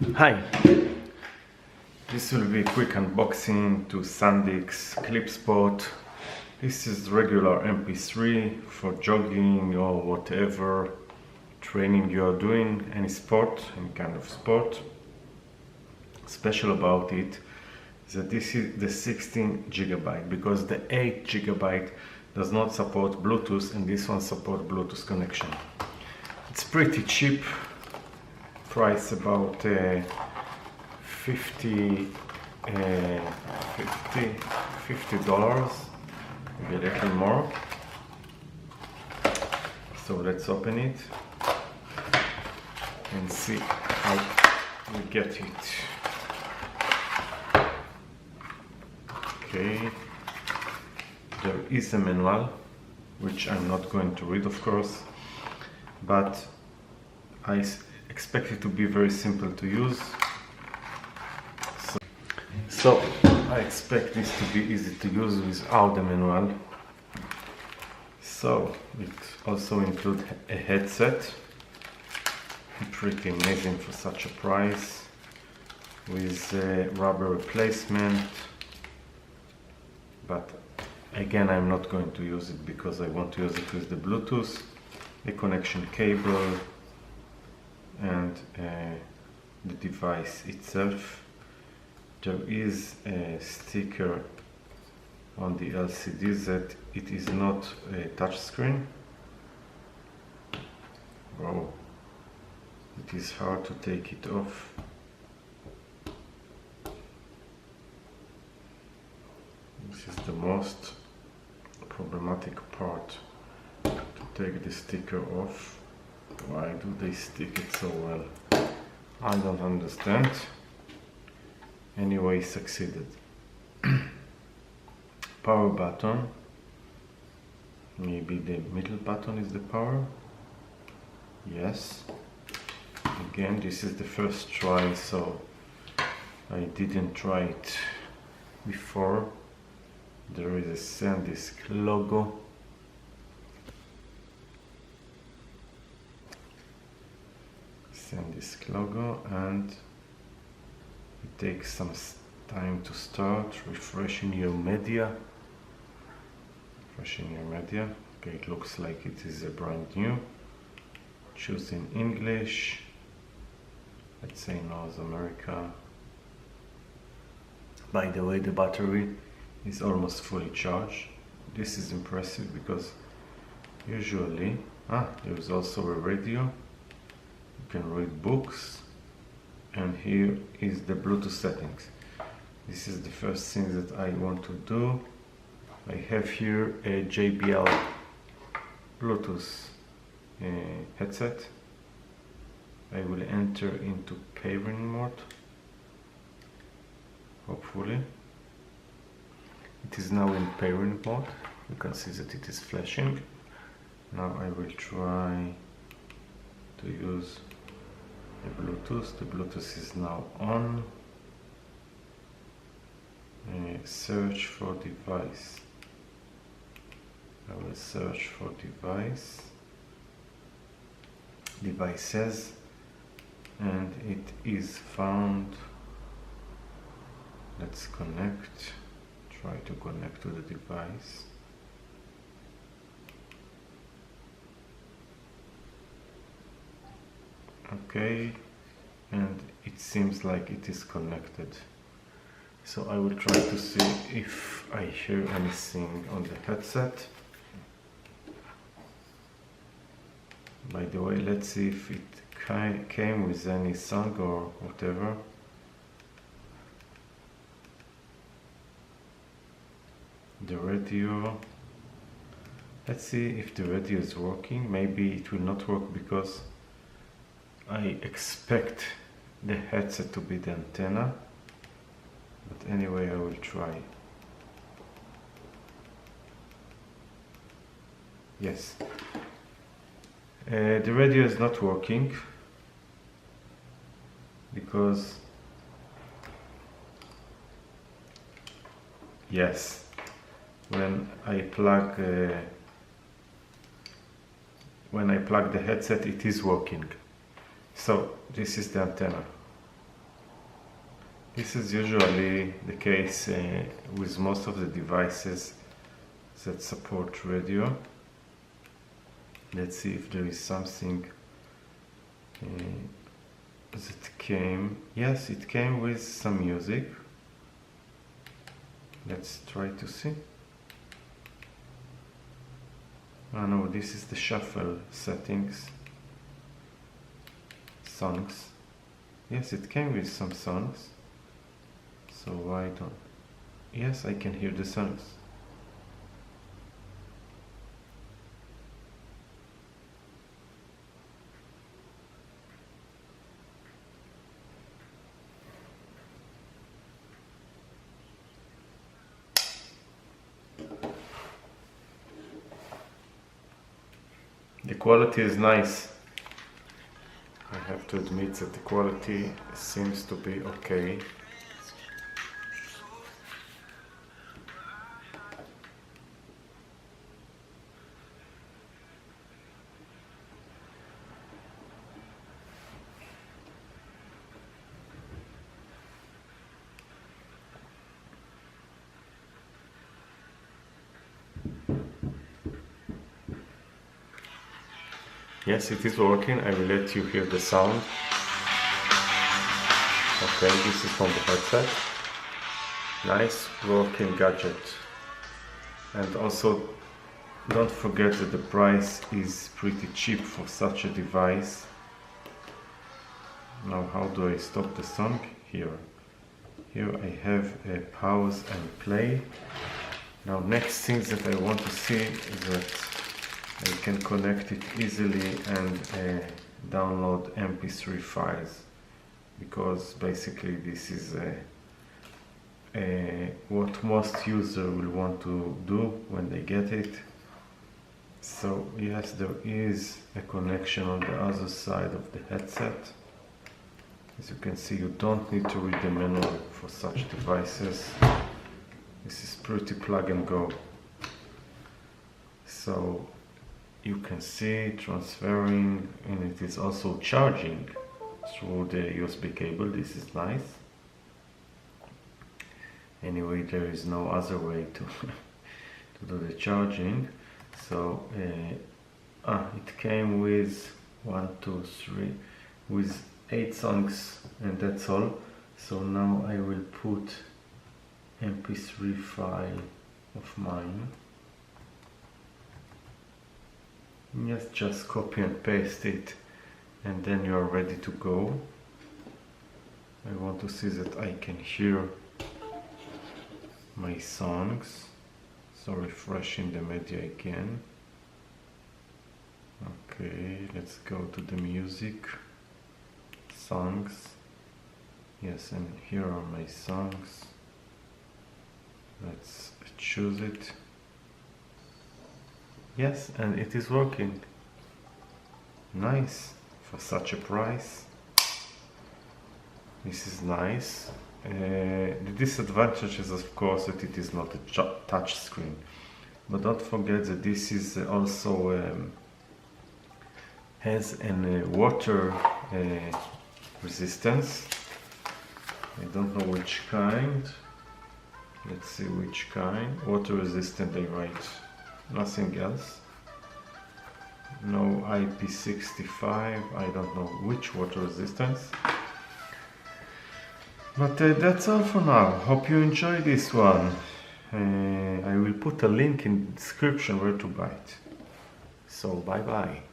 Hi, this will be a quick unboxing to Sandisk Clip Spot. This is regular MP3 for jogging or whatever training you are doing, any sport, any kind of sport. Special about it is that this is the 16GB because the 8GB does not support Bluetooth and this one supports Bluetooth connection. It's pretty cheap. Price about $50, maybe a little more. So let's open it and see how we get it. Okay, there is a manual which I'm not going to read, of course, but I expect it to be very simple to use. So I expect this to be easy to use without the manual. So it also includes a headset, pretty amazing for such a price, with a rubber replacement, but again I'm not going to use it because I want to use it with the Bluetooth, the connection cable, and the device itself. There is a sticker on the LCD that it is not a touchscreen. Wow, it is hard to take it off. This is the most problematic part, to take the sticker off. Why do they stick it so well? I don't understand. Anyway, succeeded. Power button. Maybe the middle button is the power. Yes. Again, this is the first try, so I didn't try it before. There is a Sandisk logo. Sandisk logo, and it takes some time to start. Refreshing your media. Okay, it looks like it is a brand new. Choose in English. Let's say North America. By the way, the battery is almost fully charged. This is impressive because usually there is also a radio. You can read books, and here is the Bluetooth settings. This is the first thing that I want to do. I have here a JBL Bluetooth headset. I will enter into pairing mode, hopefully. It is now in pairing mode. You can see that it is flashing. Now I will try to use the Bluetooth. The Bluetooth is now on. Search for device. I will search for devices, and it is found. Let's connect. Try to connect to the device. Okay, and it seems like it is connected. So I will try to see if I hear anything on the headset. By the way, let's see if it came with any song or whatever. The radio. Let's see if the radio is working. Maybe it will not work because I expect the headset to be the antenna, but anyway I will try. Yes, the radio is not working because yes, when I plug the headset, it is working. So this is the antenna. This is usually the case with most of the devices that support radio. Let's see if there is something that came. Yes, it came with some music. Let's try to see. Oh no, this is the shuffle settings. Songs. Yes, it came with some songs. So why don't... Yes, I can hear the songs. The quality is nice. I have to admit that the quality seems to be okay. Yes, it is working. I will let you hear the sound. Okay, this is from the headset. Nice working gadget. And also, don't forget that the price is pretty cheap for such a device. Now, how do I stop the song? Here. Here I have a pause and play. Now, next thing that I want to see is that I can connect it easily and download MP3 files, because basically this is what most users will want to do when they get it. So yes, there is a connection on the other side of the headset. As you can see, you don't need to read the manual for such devices. This is pretty plug and go. So you can see transferring, and it is also charging through the USB cable. This is nice. Anyway, there is no other way to do the charging. So it came with 8 songs, and that's all. So now I will put MP3 file of mine. Yes, just copy and paste it, and then you are ready to go. I want to see that I can hear my songs. So refreshing the media again. Okay, let's go to the music. Songs. Yes, and here are my songs. Let's choose it. Yes, and it is working. Nice for such a price. This is nice. The disadvantage is, of course, that it is not a touch screen. But don't forget that this is also has a water resistance. I don't know which kind. Let's see which kind. Water resistant, they write. Nothing else. No IP65. I don't know which water resistance. But that's all for now. Hope you enjoyed this one. I will put a link in the description where to buy it. So bye bye.